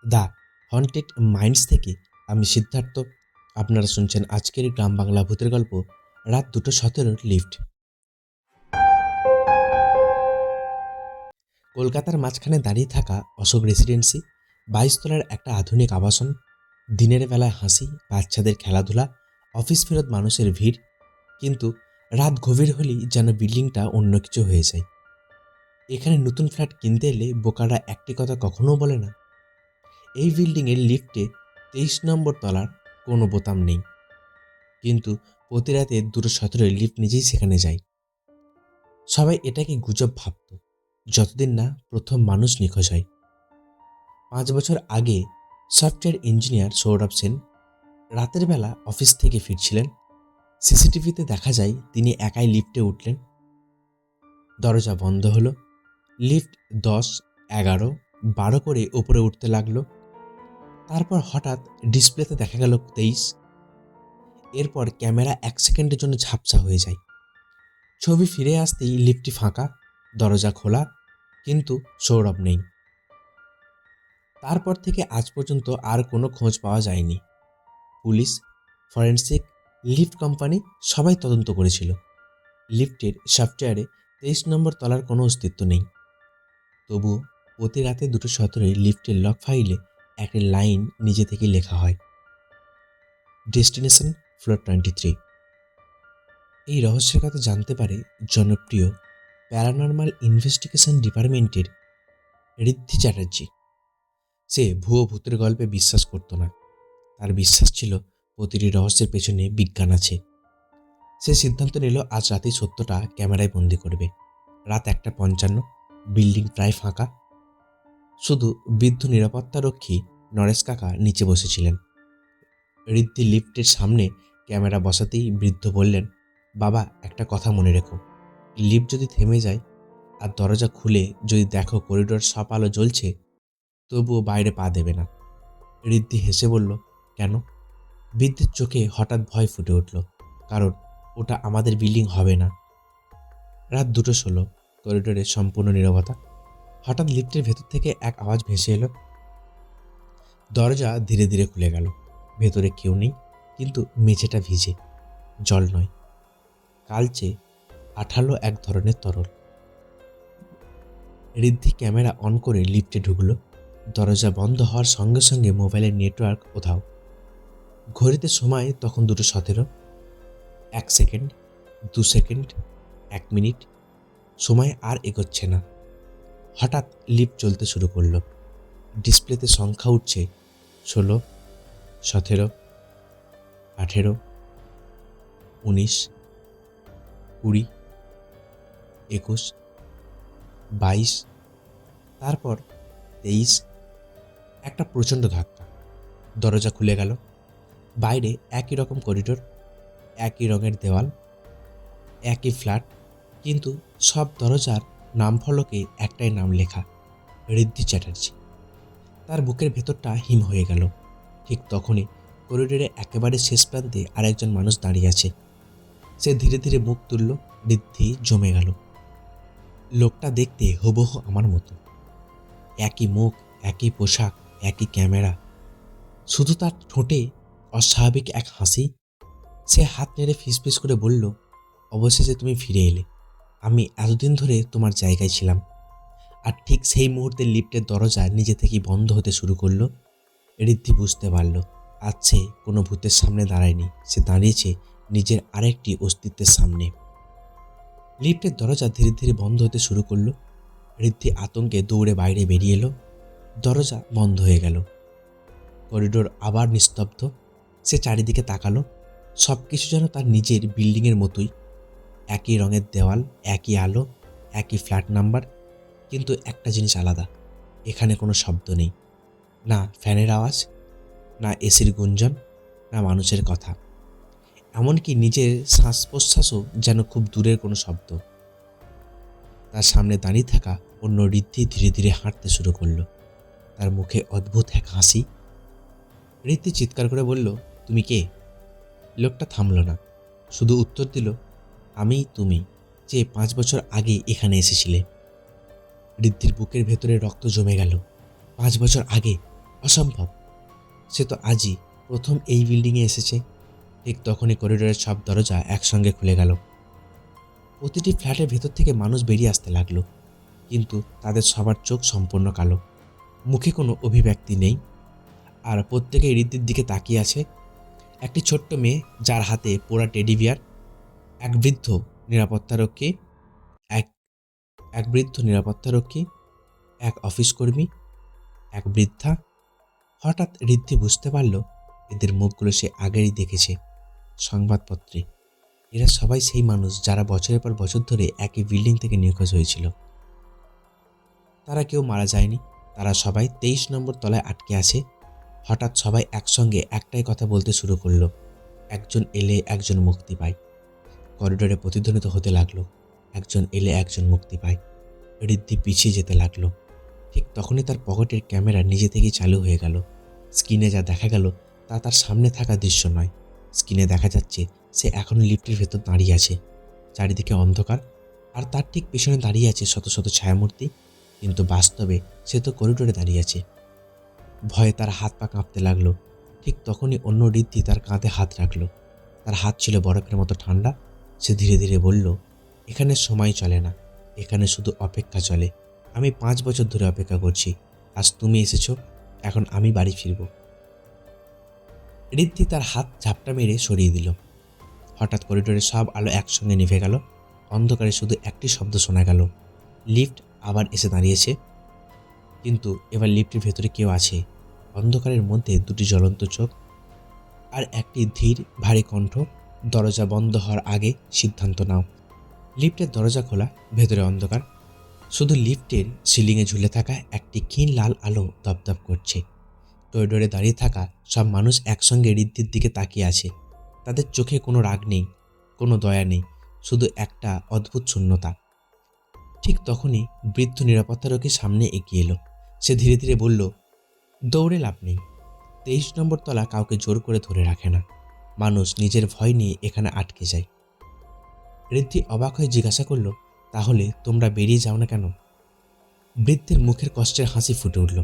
The haunted minds থেকে আমি সিদ্ধার্থ। আপনারা শুনছেন আজকের গ্রাম বাংলা ভূতের গল্প রাত 2:17 লিফট। কলকাতার মাঝখানে দাঁড়িয়ে থাকা অশোক রেসিডেন্সি 22 তলার একটা আধুনিক আবাসন। দিনের বেলায় হাসি, বাচ্চাদের খেলাধুলা, অফিস ফেরত মানুষের ভিড়, কিন্তু রাত গভীর হলেই যেন বিল্ডিংটা অন্য কিছু হয়ে যায়। এখানে নতুন ফ্ল্যাট কিনতে এলে বোকারা একটি কথা কখনো বলে না, এই বিল্ডিংয়ের লিফটে 23 নম্বর তলার কোনো বোতাম নেই। কিন্তু প্রতি রাতে 2:17 লিফট নিজেই সেখানে যায়। সবাই এটাকে গুজব ভাবত, যতদিন না প্রথম মানুষ নিখোঁজ হয়। 5 বছর আগে সফটওয়্যার ইঞ্জিনিয়ার সৌরভ সেন রাতের বেলা অফিস থেকে ফিরছিলেন। সিসিটিভিতে দেখা যায় তিনি একাই লিফটে উঠলেন। দরজা বন্ধ হলো। লিফট 10, 11, 12 করে উপরে উঠতে লাগলো। তারপর হঠাৎ ডিসপ্লেতে দেখা গেল 23। এরপর ক্যামেরা 1 সেকেন্ডের জন্য ঝাপসা হয়ে যায়। ছবি ফিরে আসতেই লিফটটি ফাঁকা, দরজা খোলা, কিন্তু সৌরভ নেই। তারপর থেকে আজ পর্যন্ত আর কোনো খোঁজ পাওয়া যায়নি। পুলিশ, ফরেনসিক, লিফট কোম্পানি সবাই তদন্ত করেছিল। লিফটের সফটওয়্যারে 23 নম্বর তলার কোনো অস্তিত্ব নেই। তবুও প্রতি রাতে 2:17 লিফটের লক ফাইলে একটা লাইন নিজে থেকে লেখা হয়, ডেস্টিনেশন ফ্লোর 23। এই রহস্যের কথা জানতে পারে জনপ্রিয় প্যারানর্মাল ইনভেস্টিগেশন ডিপার্টমেন্টের ঋদ্ধি চ্যাটার্জি। সে ভুয়ো ভূতের গল্পে বিশ্বাস করত না। তার বিশ্বাস ছিল প্রতিটি রহস্যের পেছনে বিজ্ঞান আছে। সে সিদ্ধান্ত নিল আজ রাতেই সত্যটা ক্যামেরায় বন্দি করবে। রাত 1:55, বিল্ডিং প্রায় ফাঁকা। শুধু বৃদ্ধ নিরাপত্তারক্ষী নরেশ কাকা নিচে বসেছিলেন। ঋদ্ধি লিফটের সামনে ক্যামেরা বসাতেই বৃদ্ধ বললেন, বাবা, একটা কথা মনে রেখো, লিফট যদি থেমে যায় আর দরজা খুলে যদি দেখো করিডোর সব আলো জ্বলছে, তবুও বাইরে পা দেবে না। ঋদ্ধি হেসে বলল, কেন? বৃদ্ধের চোখে হঠাৎ ভয় ফুটে উঠল, কারণ ওটা আমাদের বিল্ডিং হবে না। রাত 2:16, করিডোরে সম্পূর্ণ নীরবতা। হঠাৎ লিফটের ভেতর থেকে এক আওয়াজ ভেসে এলো। দরজা ধীরে ধীরে খুলে গেল। ভেতরে কেউ নেই, কিন্তু মেঝেটা ভিজে, জল নয়, কালচে আঠালো এক ধরনের তরল। ঋদ্ধি ক্যামেরা অন করে লিফটে ঢুকলো। দরজা বন্ধ হওয়ার সঙ্গে সঙ্গে মোবাইলের নেটওয়ার্ক কোথাও। ঘড়িতে সময় তখন 2:17। 1 সেকেন্ড, 2 সেকেন্ড, 1 মিনিট, সময় আর এগোচ্ছে না। হঠাৎ লিফট চলতে শুরু করলো। ডিসপ্লেতে সংখ্যা উঠছে, 16, 17, 18, 19, 20, 21, 22, তারপর 23। একটা প্রচণ্ড ধাক্কা, দরজা খুলে গেল। বাইরে একই রকম করিডোর, একই রঙের দেওয়াল, একই ফ্ল্যাট, কিন্তু সব দরজার নাম ফলকে একটাই নাম লেখা, ঋদ্ধি চ্যাটার্জি। তার বুকের ভেতরটা হিম হয়ে গেল। ঠিক তখনই করিডোরে একেবারে শেষ প্রান্তে আরেকজন মানুষ দাঁড়িয়ে আছে। সে ধীরে ধীরে মুখ তুলল। ঋদ্ধি জমে গেল। লোকটা দেখতে হুবহু আমার মতো, একই মুখ, একই পোশাক, একই ক্যামেরা, শুধু তার ঠোঁটে অস্বাভাবিক এক হাসি। সে হাত নেড়ে ফিসফিস করে বলল, অবশেষে তুমি ফিরে এলে। আমি এতদিন ধরে তোমার জায়গায় ছিলাম। আর ঠিক সেই মুহূর্তে লিফটের দরজা নিজে থেকেই বন্ধ হতে শুরু করলো। ঋদ্ধি বুঝতে পারল, আজ সে কোনো ভূতের সামনে দাঁড়ায়নি, সে দাঁড়িয়েছে নিজের আরেকটি অস্তিত্বের সামনে। লিফটের দরজা ধীরে ধীরে বন্ধ হতে শুরু করলো। ঋদ্ধি আতঙ্কে দৌড়ে বাইরে বেরিয়ে এলো। দরজা বন্ধ হয়ে গেল। করিডোর আবার নিস্তব্ধ। সে চারিদিকে তাকালো। সব কিছু যেন তার নিজের বিল্ডিংয়ের মতোই। একই রঙের দেওয়াল, একই আলো, একই ফ্ল্যাট নাম্বার, কিন্তু একটা জিনিস আলাদা, এখানে কোনো শব্দ নেই। না ফ্যানের আওয়াজ, না এসির গুঞ্জন, না মানুষের কথা। এমনকি নিজের শ্বাস প্রশ্বাসও যেন খুব দূরের কোনো শব্দ। তার সামনে দাঁড়িয়ে থাকা অন্য ঋদ্ধি ধীরে ধীরে হাঁটতে শুরু করলো। তার মুখে অদ্ভুত এক হাসি। ঋদ্ধি চিৎকার করে বলল, তুমি কে? লোকটা থামল না, শুধু উত্তর দিল, আমি তুমি, যে 5 বছর আগে এখানে এসেছিলে। ঋদ্ধির বুকের ভেতরে রক্ত জমে গেল। 5 বছর আগে অসম্ভব, সে তো আজই প্রথম এই বিল্ডিংয়ে এসেছে। ঠিক তখনই করিডোরের সব দরজা একসঙ্গে খুলে গেল। প্রতিটি ফ্ল্যাটের ভেতর থেকে মানুষ বেরিয়ে আসতে লাগলো, কিন্তু তাদের সবার চোখ সম্পূর্ণ কালো, মুখে কোনো অভিব্যক্তি নেই, আর প্রত্যেকেই ঋদ্ধির দিকে তাকিয়ে আছে। একটি ছোট্ট মেয়ে যার হাতে পোড়া টেডি বিয়ার, এক বৃদ্ধ নিরাপত্তারক্ষী, এক এক বৃদ্ধ নিরাপত্তারক্ষী, এক অফিস কর্মী, এক বৃদ্ধা। হঠাৎ ঋদ্ধি বুঝতে পারল এদের মুখগুলো সে আগেই দেখেছে সংবাদপত্রে। এরা সবাই সেই মানুষ যারা বছরের পর বছর ধরে একই বিল্ডিং থেকে নিখোঁজ হয়েছিল। তারা কেউ মারা যায়নি, তারা সবাই 23 নম্বর তলায় আটকে আছে। হঠাৎ সবাই একসঙ্গে একটাই কথা বলতে শুরু করলো, একজন এলে একজন মুক্তি পায়। করিডোরে প্রতিধ্বনিত হতে লাগলো, একজন এলে একজন মুক্তি পায়। ঋদ্ধি পিছিয়ে যেতে লাগলো। ঠিক তখনই তার পকেটের ক্যামেরা নিজে থেকেই চালু হয়ে গেল। স্ক্রিনে যা দেখা গেল তা তার সামনে থাকা দৃশ্য নয়। স্ক্রিনে দেখা যাচ্ছে সে এখনো লিফটের ভেতর দাঁড়িয়ে আছে। চারিদিকে অন্ধকার, আর তার ঠিক পেছনে দাঁড়িয়ে আছে শত শত ছায়ামূর্তি, কিন্তু বাস্তবে সে তো করিডোরে দাঁড়িয়ে আছে। ভয়ে তার হাত পা কাঁপতে লাগলো। ঠিক তখনই অন্য ঋদ্ধি তার কাঁধে হাত রাখলো। তার হাত ছিল বরফের মতো ঠান্ডা। সে ধীরে ধীরে বলল, এখানে সময় চলে না, এখানে শুধু অপেক্ষা চলে। আমি 5 বছর ধরে অপেক্ষা করছি, আজ তুমি এসেছো, এখন আমি বাড়ি ফিরব। ঋদ্ধি তার হাত ঝাপটা মেরে সরিয়ে দিল। হঠাৎ করিডোরে সব আলো একসঙ্গে নিভে গেল। অন্ধকারে শুধু একটি শব্দ শোনা গেল, লিফট আবার এসে দাঁড়িয়েছে। কিন্তু এবার লিফটের ভেতরে কেউ আছে। অন্ধকারের মধ্যে দুটি জ্বলন্ত চোখ, আর একটি ধীর ভারী কণ্ঠ, দরজা বন্ধ হওয়ার আগে সিদ্ধান্ত নাও। লিফটের দরজা খোলা, ভেতরে অন্ধকার। শুধু লিফটের সিলিংয়ে ঝুলে থাকা একটি ক্ষীণ লাল আলো দপদপ করছে। করিডোরে দাঁড়িয়ে থাকা সব মানুষ একসঙ্গে ঋদ্ধির দিকে তাকিয়ে আছে। তাদের চোখে কোনো রাগ নেই, কোনো দয়া নেই, শুধু একটা অদ্ভুত শূন্যতা। ঠিক তখনই বৃদ্ধ নিরাপত্তারক্ষী সামনে এগিয়ে এলো। সে ধীরে ধীরে বলল, দৌড়ে লাভ নেই। 23 নম্বর তলা কাউকে জোর করে ধরে রাখে না, মানুষ নিজের ভয় নিয়ে এখানে আটকে যায়। ঋদ্ধি অবাক হয়ে জিজ্ঞাসা করল, তাহলে তোমরা বেরিয়ে যাও না কেন? বৃদ্ধের মুখের কষ্টের হাসি ফুটে উঠল।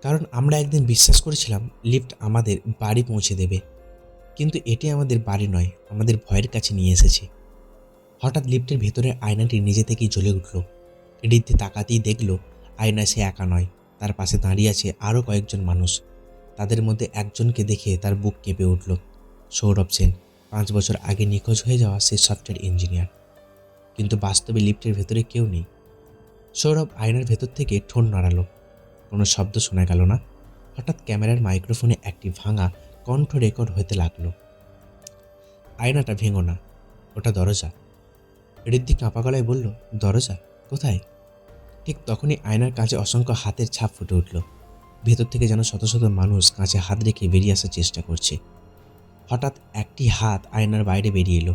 কারণ আমরা একদিন বিশ্বাস করেছিলাম লিফট আমাদের বাড়ি পৌঁছে দেবে, কিন্তু এটি আমাদের বাড়ি নয়, আমাদের ভয়ের কাছে নিয়ে এসেছে। হঠাৎ লিফটের ভেতরের আয়নাটি নিজে থেকেই জ্বলে উঠল। ঋদ্ধি তাকাতেই দেখল আয়নায় সে একা নয়, তার পাশে দাঁড়িয়ে আছে আরও কয়েকজন মানুষ। তাদের মধ্যে একজনকে দেখে তার বুক কেঁপে উঠল। সৌরভ সেন, 5 বছর আগে নিখোঁজ হয়ে যাওয়া সে সফটওয়্যার ইঞ্জিনিয়ার। কিন্তু বাস্তবে লিফটের ভেতরে কেউ নেই। সৌরভ আয়নার ভেতর থেকে ঠোঁট নাড়ালো, কোনো শব্দ শোনা গেল না। হঠাৎ ক্যামেরার মাইক্রোফোনে একটি ভাঙা কণ্ঠ রেকর্ড হতে লাগলো, আয়নাটা ভেঙো না, ওটা দরজা। ঋদ্ধি কাঁপা গলায় বলল, দরজা কোথায়? ঠিক তখনই আয়নার কাছে অসংখ্য হাতের ছাপ ফুটে উঠল। ভেতর থেকে যেন শত শত মানুষ কাছে হাত রেখে বেরিয়ে আসার চেষ্টা করছে। হঠাৎ একটি হাত আয়নার বাইরে বেরিয়ে এলো।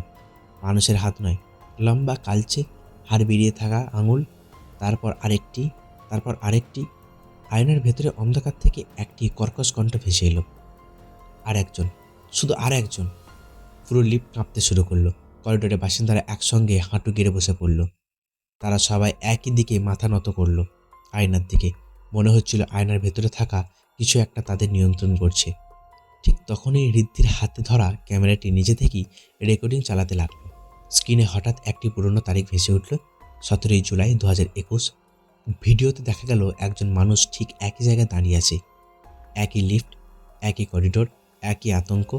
মানুষের হাত নয়, লম্বা কালচে হাড় বেরিয়ে থাকা আঙুল, তারপর আরেকটি, তারপর আরেকটি। আয়নার ভেতরে অন্ধকার থেকে একটি কর্কশ কণ্ঠ ভেসে এলো, আর একজন, শুধু আর একজন। পুরো লিফট কাঁপতে শুরু করলো। করিডোরে বাসিন্দারা একসঙ্গে হাঁটু গেড়ে বসে পড়ল। তারা সবাই একই দিকে মাথা নত করলো, আয়নার দিকে। মনে হচ্ছিল আয়নার ভেতরে থাকা কিছু একটা তাদের নিয়ন্ত্রণ করছে। ঠিক তখনই ঋদ্ধির হাতে ধরা ক্যামেরাটি নিজে থেকেই রেকর্ডিং চালাতে লাগলো। স্ক্রিনে হঠাৎ একটি পুরনো তারিখ ভেসে উঠল, 17 জুলাই 2021। ভিডিওতে দেখা গেল একজন মানুষ ঠিক একই জায়গায় দাঁড়িয়ে আছে, একই লিফট, একই করিডোর, একই আতঙ্ক।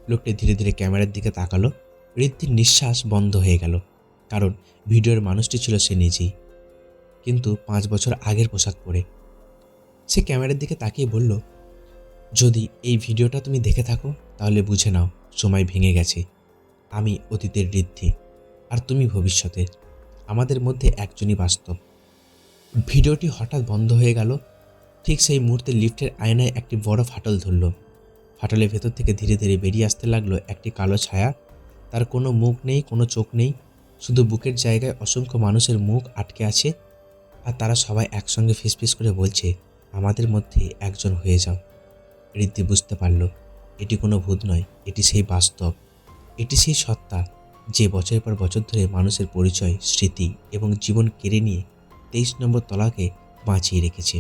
লোকটি ধীরে ধীরে ক্যামেরার দিকে তাকালো। ঋদ্ধির নিঃশ্বাস বন্ধ হয়ে গেল, কারণ ভিডিওর মানুষটি ছিল সে নিজেই, কিন্তু 5 বছর আগের পোশাক পরে। সে ক্যামেরার দিকে তাকিয়ে বলল, যদি এই ভিডিওটা তুমি দেখে থাকো তাহলে বুঝে নাও সময় ভেঙে গেছে। আমি অতীতের ঋদ্ধি, আর তুমি ভবিষ্যতের। আমাদের মধ্যে একজনই বাস্তব। ভিডিওটি হঠাৎ বন্ধ হয়ে গেল। ঠিক সেই মুহূর্তে লিফটের আয়নায় একটি বড় ফাটল ধরল। ফাটলের ভেতর থেকে ধীরে ধীরে বেরিয়ে আসতে লাগলো একটি কালো ছায়া। তার কোনো মুখ নেই, কোনো চোখ নেই, শুধু বুকের জায়গায় অসংখ্য মানুষের মুখ আটকে আছে, আর তারা সবাই একসঙ্গে ফিসফিস করে বলছে, আমাদের মধ্যে একজন হয়ে যাও। ঋদ্ধি বুঝতে পারল এটি কোনো ভূত নয়, এটি সেই বাস্তব, এটি সেই সত্তা যে বছরের পর বছর ধরে মানুষের পরিচয়, স্মৃতি এবং জীবন কেড়ে নিয়ে 23 নম্বর তলাকে বাঁচিয়ে রেখেছে।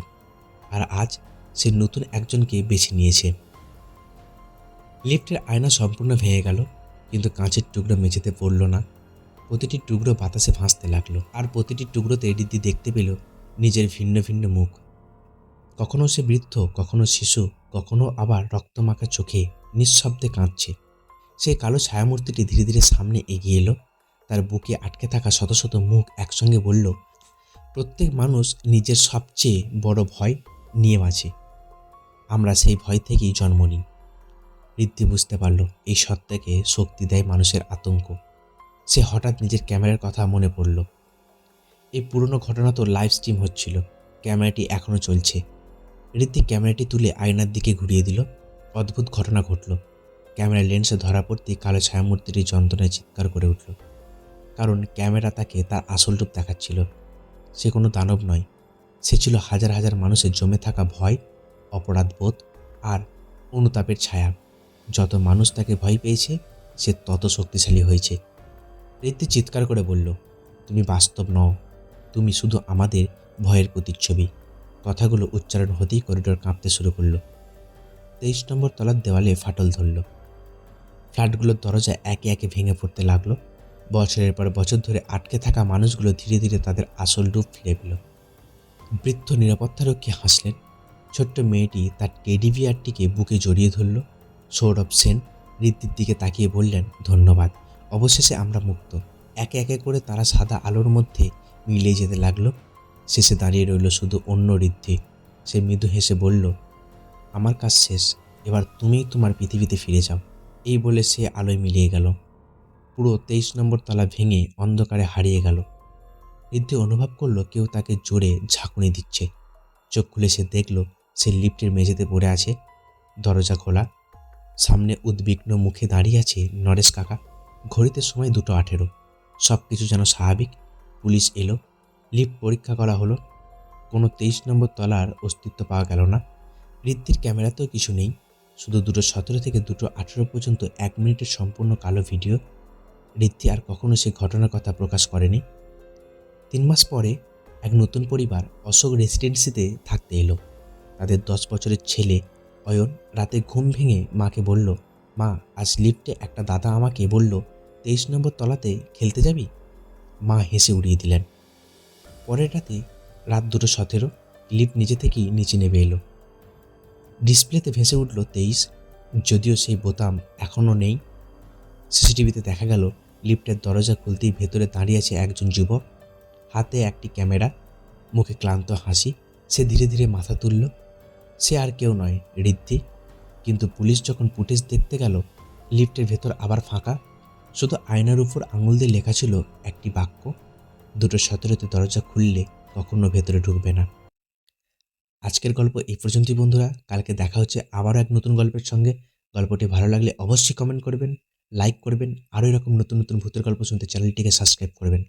আর আজ সে নতুন একজনকে বেছে নিয়েছে। লিফটের আয়না সম্পূর্ণ ভেঙে গেল, কিন্তু কাঁচের টুকরো মেঝেতে পড়ল না। প্রতিটি টুকরো বাতাসে ভাসতে লাগলো, আর প্রতিটি টুকরোতে রিদ্ধি দেখতে পেল নিজের ভিন্ন ভিন্ন মুখ। কখনো সে বৃদ্ধ, কখনো শিশু, কখনো আবার রক্তমাখা চোখে নিঃশব্দে কাঁদছে। সেই কালো ছায়ামূর্তিটি ধীরে ধীরে সামনে এগিয়ে এলো। তার বুকে আটকে থাকা শত শত মুখ একসঙ্গে বলল, প্রত্যেক মানুষ নিজের সবচেয়ে বড় ভয় নিয়ে বাঁচে। আমরা সেই ভয় থেকেই জন্ম নিই। ঋদ্ধি বুঝতে পারল এই সত্ত্বাকে শক্তি দেয় মানুষের আতঙ্ক। সে হঠাৎ নিজের ক্যামেরার কথা মনে পড়ল। এই পুরনো ঘটনা তো লাইভ স্ট্রিম হচ্ছিল, ক্যামেরাটি এখনও চলছে। ঋদ্ধি ক্যামেরাটি তুলে আয়নার দিকে ঘুরিয়ে দিল। অদ্ভুত ঘটনা ঘটল। ক্যামেরার লেন্সে ধরা পড়তেই কালো ছায়ামূর্তিটি যন্ত্রণায় চিৎকার করে উঠল, কারণ ক্যামেরা তাকে তার আসল রূপ দেখাচ্ছিল। সে কোনো দানব নয়, সে ছিল হাজার হাজার মানুষের জমে থাকা ভয়, অপরাধবোধ আর অনুতাপের ছায়া। যত মানুষ তাকে ভয় পেয়েছে, সে তত শক্তিশালী হয়েছে। ঋদ্ধি চিৎকার করে বলল, তুমি বাস্তব নও, তুমি শুধু আমাদের ভয়ের প্রতিচ্ছবি। কথাগুলো উচ্চারণ হতেই করিডোর কাঁপতে শুরু করলো। 23 নম্বর তলার দেওয়ালে ফাটল ধরল। ফ্ল্যাটগুলোর দরজা একে একে ভেঙে পড়তে লাগলো। বছরের পর বছর ধরে আটকে থাকা মানুষগুলো ধীরে ধীরে তাদের আসল রূপ ফিরে পেল। বৃদ্ধ নিরাপত্তারক্ষী হাসলেন। ছোট্ট মেয়েটি তার টেডি বিয়ারটিকে বুকে জড়িয়ে ধরল। সৌরভ সেন ঋদ্ধির দিকে তাকিয়ে বললেন, ধন্যবাদ, অবশেষে আমরা মুক্ত। একে একে করে তারা সাদা আলোর মধ্যে মিলিয়ে যেতে লাগলো। শেষে দাঁড়িয়ে রইল শুধু অন্য ঋদ্ধি। সে মৃদু হেসে বলল, আমার কাজ শেষ, এবার তুমিই তোমার পৃথিবীতে ফিরে যাও। এই বলে সে আলোয় মিলিয়ে গেল। পুরো 23 নম্বর তলা ভেঙে অন্ধকারে হারিয়ে গেল। ঋদ্ধি অনুভব করলো কেউ তাকে জোরে ঝাঁকুনি দিচ্ছে। চোখ খুলে সে দেখল সে লিফটের মেঝেতে পড়ে আছে, দরজা খোলা। সামনে উদ্বিগ্ন মুখে দাঁড়িয়ে আছে নরেশ কাকা। ঘড়িতে সময় 2:18। সব কিছু যেন স্বাভাবিক। পুলিশ এলো, লিফট পরীক্ষা করা হলো। কোনো 23 নম্বর তলার অস্তিত্ব পাওয়া গেল না। ঋদ্ধির ক্যামেরাতেও কিছু নেই, শুধু 2:17 থেকে 2:18 পর্যন্ত 1 মিনিটের সম্পূর্ণ কালো ভিডিও। ঋদ্ধি আর কখনো সে ঘটনার কথা প্রকাশ করেনি। 3 মাস পরে এক নতুন পরিবার অশোক রেসিডেন্সিতে থাকতে এলো। তাদের 10 বছরের ছেলে অয়ন রাতে ঘুম ভেঙে মাকে বলল, মা, আজ লিফটে একটা দাদা আমাকে বলল 23 নম্বর তলাতে খেলতে যাবি। মা হেসে উড়িয়ে দিলেন। পরের রাতে রাত 2:17 লিফট নিজে থেকেই নিচে নেমে এলো। ডিসপ্লেতে ভেসে উঠল 23, যদিও সেই বোতাম এখনও নেই। সিসিটিভিতে দেখা গেল লিফটের দরজা খুলতেই ভেতরে দাঁড়িয়ে আছে একজন যুবক, হাতে একটি ক্যামেরা, মুখে ক্লান্ত হাসি। সে ধীরে ধীরে মাথা তুলল। সে আর কেউ নয়, ঋদ্ধি। কিন্তু পুলিশ যখন ফুটেজ দেখতে গেল, লিফটের ভেতর আবার ফাঁকা। শুধু আয়নার উপর আঙুল দিয়ে লেখা ছিল একটি বাক্য, 2:17 দরজা খুললে কখনো ভেতরে ঢুকবে না। আজকের গল্প এই পর্যন্তই বন্ধুরা। কালকে দেখা হচ্ছে আবারও এক নতুন গল্পের সঙ্গে। গল্পটি ভালো লাগলে অবশ্যই কমেন্ট করবেন, লাইক করবেন। আরও এরকম নতুন নতুন ভূতের গল্প শুনতে চ্যানেলটিকে সাবস্ক্রাইব করবেন।